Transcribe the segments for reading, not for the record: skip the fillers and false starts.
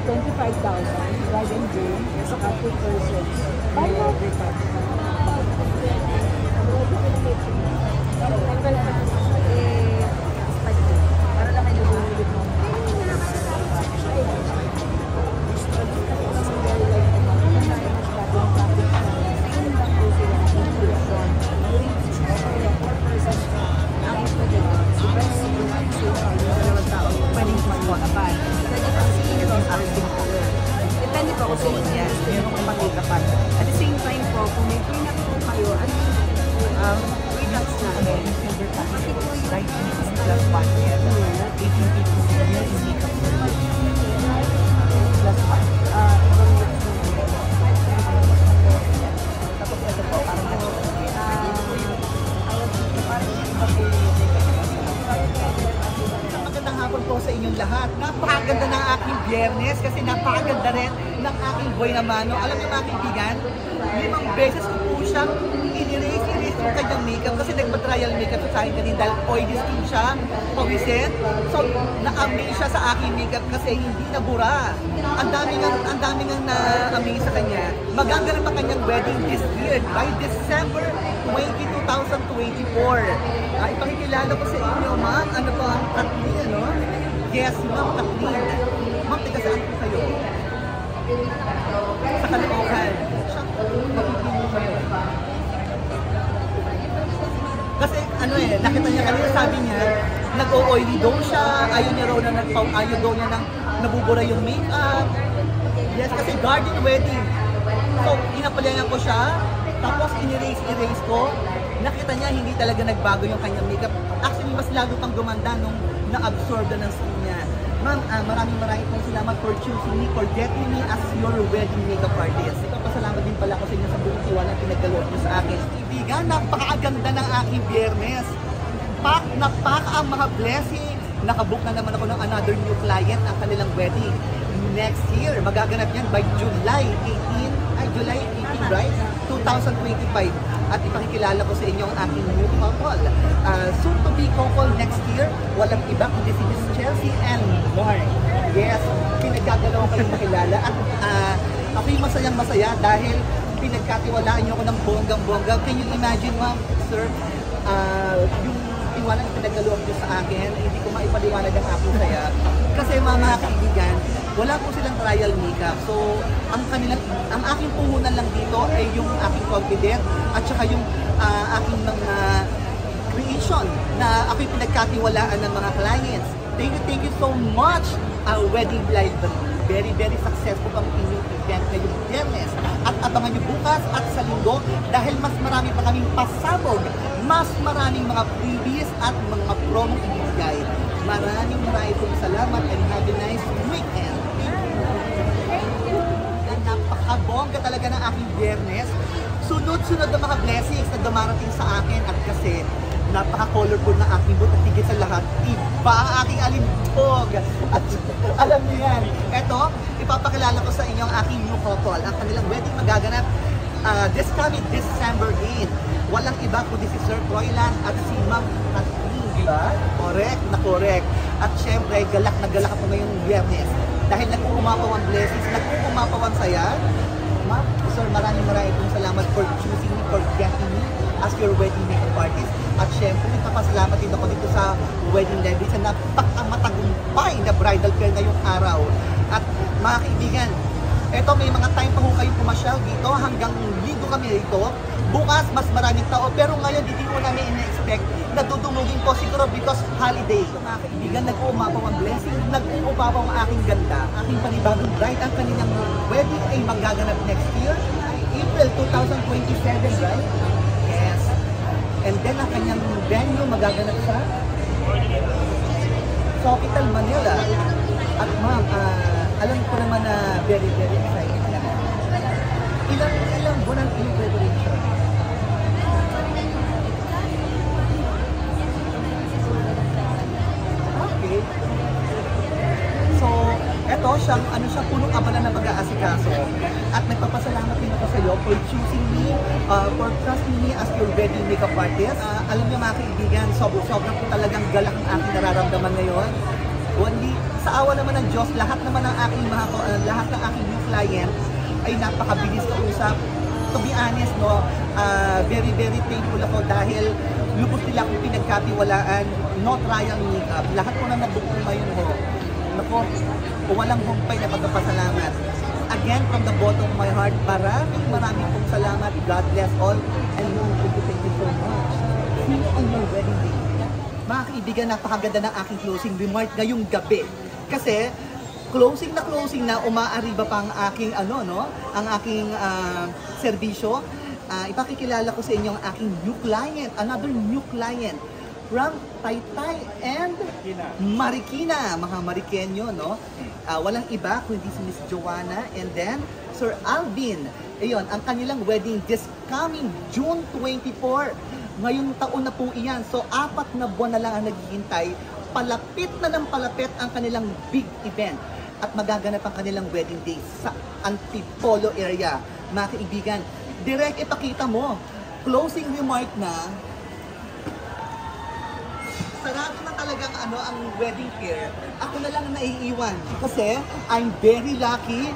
25,000, bride and groom, saka 2 persons. Paano? Para lang kayo bumili mo. Depende po kung sa inyo, meron kong makita pa. At the same time po, kung may pre-nap po kayo, pre-nuts namin, silver package po, right? Plus 1 year. 18 people here in makeup service. Plus 1. Tapos ito po, parang magandang hapon po sa inyong lahat. Napakaganda ng aking Biyernes kasi napakaganda rin ng aking boy na mano. Alam niyo mga kaibigan, 5 beses ko po siyang in-erase yung kanyang makeup kasi nagpa-trial makeup sa akin kanina dahil oily skin siya, pawisin. So, na-amaze siya sa aking makeup kasi hindi nabura. Ang daming na-amaze sa kanya. Magaganap ang kanyang wedding this year by December 20, 2024. Ipakikilala ko sa inyo, ma'am. Ano po ang Kathleen, ano? Yes, ma'am, Kathleen. Ma'am, taga saan po kayo? Sa Caloocan. Siya, makikita mo kayo. Kasi ano nakita niya kanina, sabi niya, nag-o-oily daw siya, ayaw niya raw nang nabubura yung makeup. Yes, kasi garden wedding. So, inapalingan ko siya, tapos in-erase ko. Nakita niya hindi talaga nagbago yung kanyang makeup. Actually, mas lalo pang gumanda nung na-absorb na ng skin niya. Ma'am, maraming pong salamat for choosing me, for getting me as your wedding makeup artist. Ipapasalamat din pala ako sa inyo sa buong tiwala na pinagkaloob niyo sa akin. Ibigan, napakaganda ng aking Biyernes. Pack na pack ang mga blessing. Nakabook na naman ako ng another new client ang kanilang wedding. Next year, magaganap yan by July 18, right? 2025. At ipakikilala ko sa inyo ang aking new couple. Soon to be couple next year, walang iba kundi si Miss Chelsea and Mark. Yes, pinagkagalaw kayong makilala. At ako'y masayang-masaya dahil pinagkatiwalaan niyo ako ng bonggang-bongga. Can you imagine, ma'am, sir, yung tiwala na pinagkaloob niyo sa akin, hindi ko maipaliwanag ang aking saya. Kasi mga kaibigan, wala po silang trial makeup. So, ang aking puhunan lang dito ay yung aking confidence at saka yung aking mga creation na ako'y pinagkatiwalaan ng mga clients. Thank you so much, Wedding Live. Very, very successful ang inyong event ngayong Biyernes. At abangan nyo bukas at sa linggo dahil mas marami pa kaming pasabog. Mas maraming mga freebies at mga promo ibibigay. Maraming pong salamat and have a nice weekend. Napakabongga talaga ng aking Biyernes. Sunod-sunod ang mga blessings na dumarating sa akin at kasi napaka-colorful na aking boot at higit sa lahat, iba ang aking alimbog. At alam niyo yan. Eto, ipapakilala ko sa inyo ang aking new couple. Ang kanilang wedding magaganap this coming December 8. Walang iba kundi si Sir Troyland at si Ma'am Kathleen, di ba? Correct na correct. At syempre, galak na galak ako ngayong Biyernes. Dahil nag-uumapaw ang blessings, nag-uumapaw ang saya. Ma'am, Sir, maraming pong salamat for choosing me, for getting me as your wedding makeup artist. At syempre, nagpapasalamat din ako dito sa Wedding Live sa napakamatagumpay na bridal fair ngayong araw. At mga kaibigan, eto may mga time pa ho kayong pumasyal dito hanggang linggo kami dito. Bukas, mas maraming tao. Pero ngayon, hindi ko namin in-expect na dudumugin po siguro because holiday. So, mga kaibigan, nag-uumapaw ang blessing, nag-uumapaw ang aking ganda. Aking panibagong bride, ang kanilang wedding ay magaganap next year, ay April 2027, right? Yes. And then, ang kanyang venue magaganap sa Sofitel, Manila. At ma'am, alam ko naman na very, very excited na. Ilang buwan ang inyong preparation? Okay. So, eto siyang, punong abala na mag-aasikaso. At nagpapasalamat din ako sa iyo for choosing me, for trusting me as your wedding makeup artist. Alam niyo mga kaibigan, sobrang po talagang galak ang aking nararamdaman ngayon. Only, sa awa naman ng Diyos, lahat naman ng aking lahat ng aking new client ay napakabilis kausap. To be honest, no, very thankful ako dahil lubos nila akong pinagkatiwalaan, no trial makeup. Lahat ko na nabukong ngayon ho. Nako, walang humpay na pagpapasalamat. Again, from the bottom of my heart, maraming pong salamat. God bless all. And thank you so much. See you on your wedding day. Mga kaibigan, napakaganda ng aking closing remark ngayong gabi. Kasi, closing na, umaariba pa ang aking, ang aking serbisyo. Ipakikilala ko sa inyo ang aking new client, another new client from Taytay and Marikina, mga Marikenyo, no? Walang iba kundi si Miss Joanna and then Sir Alvin. Ayun, ang kanilang wedding this coming June 24. Ngayong taon na po iyan. So, 4 na buwan na lang ang naghihintay. Palapit na ng palapit ang kanilang big event. At magaganap ang kanilang wedding day sa Antipolo area. Mga kaibigan, direct ipakita mo. Closing remark na, sarado na talagang ang wedding fair. Ako na lang naiiwan. Kasi I'm very lucky.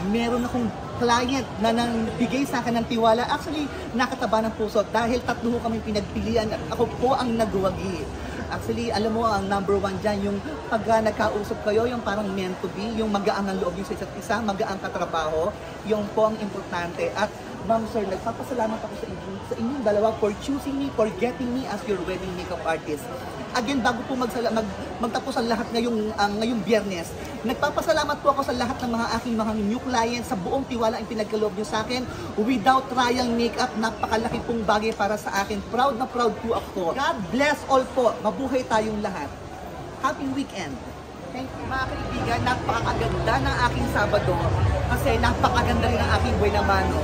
Meron akong client na nagbigay sa akin ng tiwala. Actually, nakataba ng puso dahil 3 kami pinagpilian at ako po ang nagwagi. Actually, alam mo, ang number 1 dyan, yung pag nagkausap kayo, yung parang meant to be, yung magaang ang loob yung sa isa't isa, magaang katrabaho, yung po ang importante. At Ma'am Sir, nagpapasalamat ako sa inyong dalawa for choosing me, for getting me as your wedding makeup artist. Again, bago po magtapos ang lahat ngayong Biyernes, nagpapasalamat po ako sa lahat ng mga new clients sa buong tiwala ang pinagkaloob nyo sa akin. Without trial makeup, napakalaki pong bagay para sa akin. Proud na proud po ako. God bless all po. Mabuhay tayong lahat. Happy weekend. Thank you mga kaibigan. Napakaganda ng aking Sabado kasi napakaganda rin ang aking buhay na mano.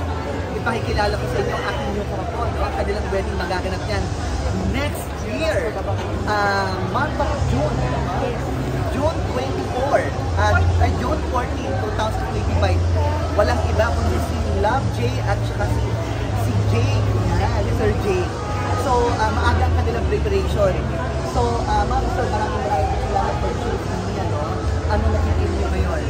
Ipakikilala ko sa inyo ang aking new couple. Ang kanilang wedding magaganap yan next year, month of June 24, June 14, 2025. Walang iba kundi si Love J at saka si Jay, si Sir Jay. So, maaga ang kanilang preparation. So, Ma'am Sir, maraming salamat for choosing me, ano nakikita niyo ngayon?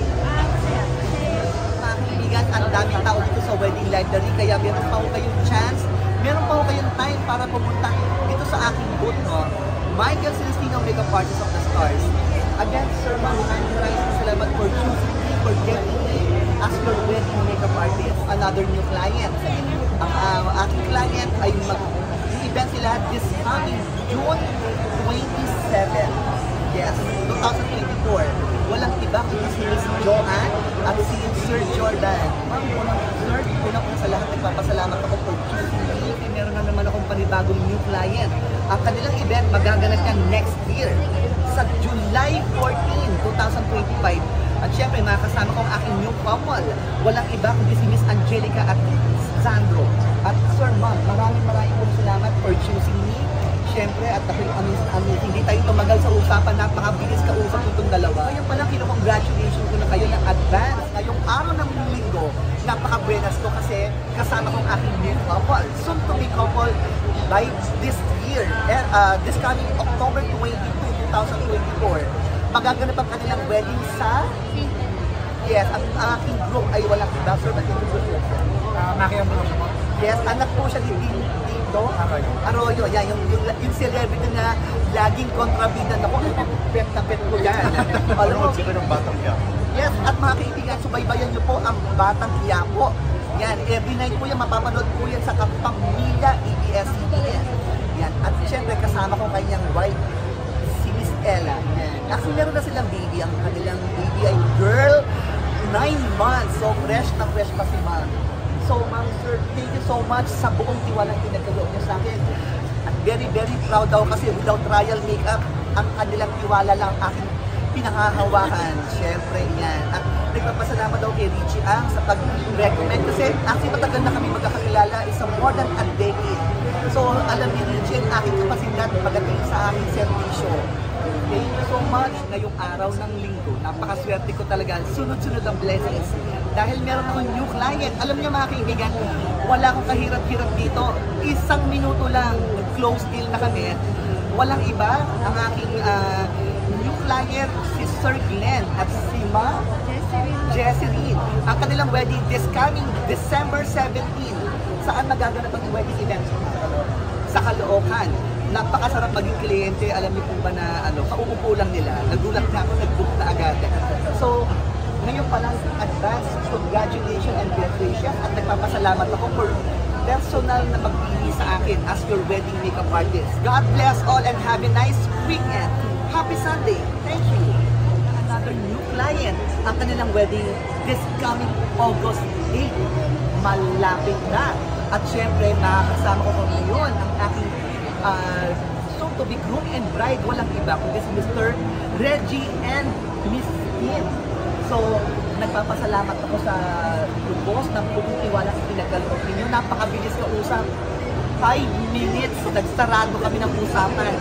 Mga kaibigan, ang daming tao dito sa wedding library, kaya meron pa ako kayong chance, meron pa ako kayong time para pumunta dito sa aking booth, no? Michael Celestino, Makeup Artist of the Stars. Again, Sir, maraming salamat for choosing me, for getting me as your wedding makeup artist. Another new client. Ang aking client ay mag-event sila this coming June 27. Yes, 2024. Walang iba kundi si Miss Joanne at si Sir Jordan. Sir, una po sa lahat, nagpapasalamat ako for choosing me. Meron na naman akong panibagong new client. Ang kanilang event magaganap yan next year sa July 14, 2025. At syempre, makakasama ko ang aking new couple. Walang iba kundi si Miss Angelica at Sandro. At Sir Ma'am, maraming pong salamat for choosing me. Syempre, at hindi tayo tumagal sa usapan, napakabilis kausap itong dalawa. Ngayon pala, congratulations ko na kayo ng advance. Ngayong araw ng linggo, napaka-buenas ko kasi kasama kong aking new couple. Soon to be couple by this year, this coming October 22, 2024. Magaganap ang kanilang wedding sa... Yes, ang aking group ay walang iba. Sir, ba't yung group yun? Yes, anak po siya ni Tito Arroyo. Yan, yung celebrity na laging kontrabida na ko. Pet na pet ko yan. Panood sila ng Batang Quiapo. Yes, at mga kaibigan, subaybayan niyo po ang Batang Quiapo. Yan, every night po yan, mapapanood po yan sa Kapamilya ABS-CBN. Yan, at siyempre kasama ko kanyang wife, si Miss Ella. Actually, meron na silang baby. Ang kanilang baby ay girl, 9 months. So, fresh na fresh pa si Ma'am. So, Ma'am Sir, thank you so much sa buong tiwalang pinagkaloob niyo sa akin. At very proud daw kasi without trial makeup, ang kanilang tiwala lang aking pinangahawakan. Siyempre, yan. At nagpapasalamat daw kay Richie Ang sa pag-recommend kasi actually matagal na kami magkakakilala, isa more than a decade. So, alam ni Richie ang aking kapasidad pagdating sa aking servisyo. Thank you so much. Ngayong araw ng linggo, napakaswerte ko talaga. Sunod-sunod ang blessings. Dahil meron akong new client. Alam niyo mga kaibigan, wala akong kahirap-hirap dito. 1 minuto lang, close deal na kami. Walang iba, ang aking new client, si Sir Glenn at si Ma'am Jesseline. Ang kanilang wedding this coming December 17. Saan magaganap ang wedding event? Sa Caloocan. Napakasarap maging kliyente. Alam niyo po ba na kauupo lang nila. Nagulat na ako, nag-book na agad. So, ngayon pa lang, advance congratulations and best wishes at nagpapasalamat ako for personal na magpili sa akin as your wedding makeup artist. God bless all and have a nice weekend. Happy Sunday. Thank you. Another new client. Ang kanilang wedding this coming August 8. Malapit na. At syempre, nakakasama ko ngayon ang aking soon to be groom and bride. Walang iba kundi si Mr. Reggie and Miss Kim. So, nagpapasalamat ako sa boss ng buong tiwala sa pinagkaloob ninyo. Napakabilis ka usap. 5 minutes, nagsarado kami ng usapan.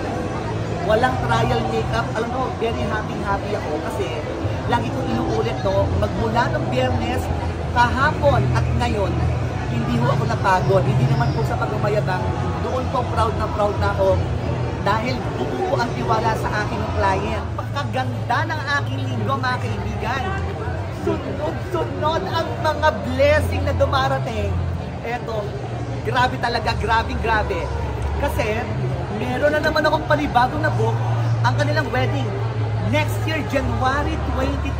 Walang trial makeup. Alam mo, very happy ako kasi lagi kong inuulit magmula ng Biyernes, kahapon at ngayon, hindi ho ako napagod. Hindi naman po sa pagmamayabang. Doon po proud na ako dahil buo ang tiwala sa akin ng client. Pagkaganda ng aking linggo, mga kaibigan. Sunod-sunod ang mga blessing na dumarating. Eto, grabe talaga, grabe. Kasi, meron na naman akong panibagong na book ang kanilang wedding. Next year, January 23.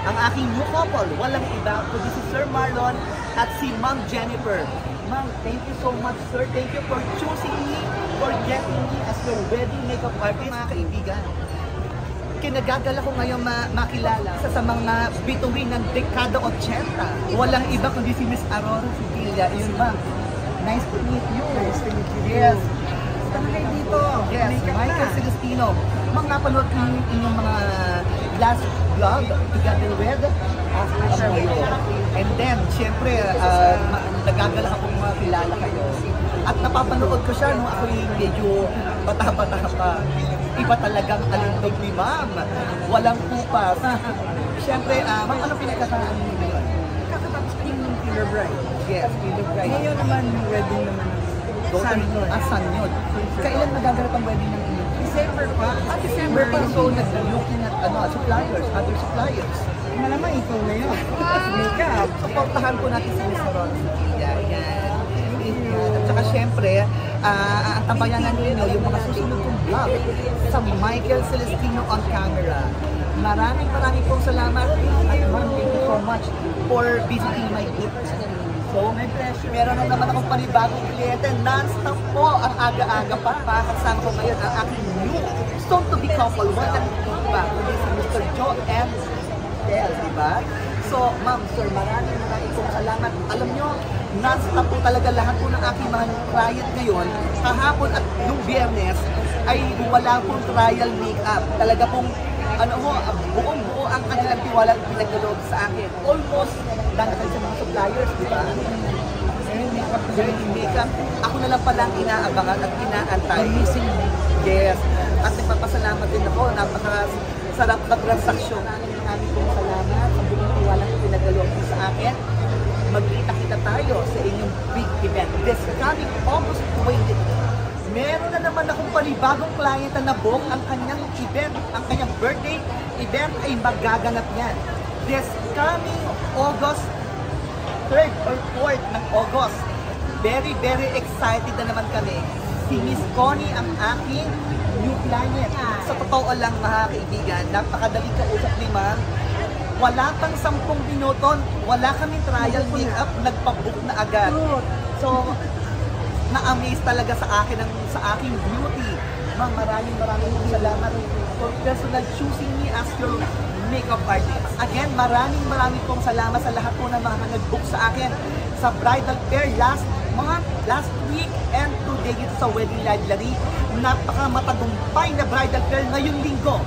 Ang aking new couple, walang iba, kundi si Sir Marlon at si Ma'am Jennifer. Ma'am, thank you so much, sir. Thank you for choosing me, for getting me as your wedding makeup artist, mga kaibigan. Kinagagala ko ngayon makilala sa mga bituin ng dekada 80. Walang iba kundi si Miss Aurora Sevilla. Yun, ma'am. Nice to meet you. Nice to meet you. Yes. Saan kayo dito? Yes, Michael Celestino. Mga napanood ko yung inyong mga last vlog together with and then, syempre, nagagala akong makilala kayo. At napapanood ko siya nung ako'y medyo bata-bata pa. Iba talagang alindog ni ma'am. Walang kupas. Syempre, ma'am, ano pinagkataan niyo ngayon? Kakatapos ko yung Killer Bride. Yes, Killer Bride. Ngayon naman, wedding naman ng Sanyon. Sanyon. Kailan magaganap ang wedding ng inyo? December pa. December pa. So, nag-looking at suppliers, other suppliers. Malamang ikaw na yun. Makeup. Supportahan po natin si Miss Aurora. Yan. At saka syempre, ang tabayanan ninyo yung mga susunod kong vlog sa Michael Celestino on camera. Maraming pong salamat at ma'am, thank you so much for visiting my booth. So, may pleasure. Meron na naman akong panibagong kliyente. Non-stop po ang aga-aga pa. Pakasama ko ngayon ang aking new soon-to-be couple. Walang iba kundi si Mr. Joe and Del, diba? So, ma'am, sir, maraming pong salamat. Alam nyo, non-stop po talaga lahat po ng aking mga client ngayon. Kahapon at nung Biyernes ay wala pong trial makeup. Talaga pong buong-buo ang kanilang tiwala at pinaglaloob sa akin. Almost dahil sa mga suppliers, di ba? Makeup. Ako na lang palang inaabangan at inaantay. Yes. At nagpapasalamat din ako. Napakasarap na transaksyon. Maraming pong salamat sa buong tiwala at pinaglaloob sa akin. Magkita-kita tayo sa inyong big event. This coming August 20. Meron na naman akong panibagong client na nabook ang kanyang event, ang kanyang birthday event ay magaganap niyan. This coming August 3rd or 4th ng August. Very excited na naman kami. Si Miss Connie ang aking new client. Sa totoo lang, mga kaibigan, napakadali kausap ni ma'am. Wala pang 10 minuto, wala kaming trial makeup, nagpabook na agad. So, na-amaze talaga sa akin sa aking beauty. Ma'am, maraming salamat for personal choosing me as your makeup artist. Again, maraming pong salamat sa lahat po ng mga nag-book sa akin sa bridal fair last week and today sa wedding library. Napaka matagumpay na bridal fair ngayong linggo.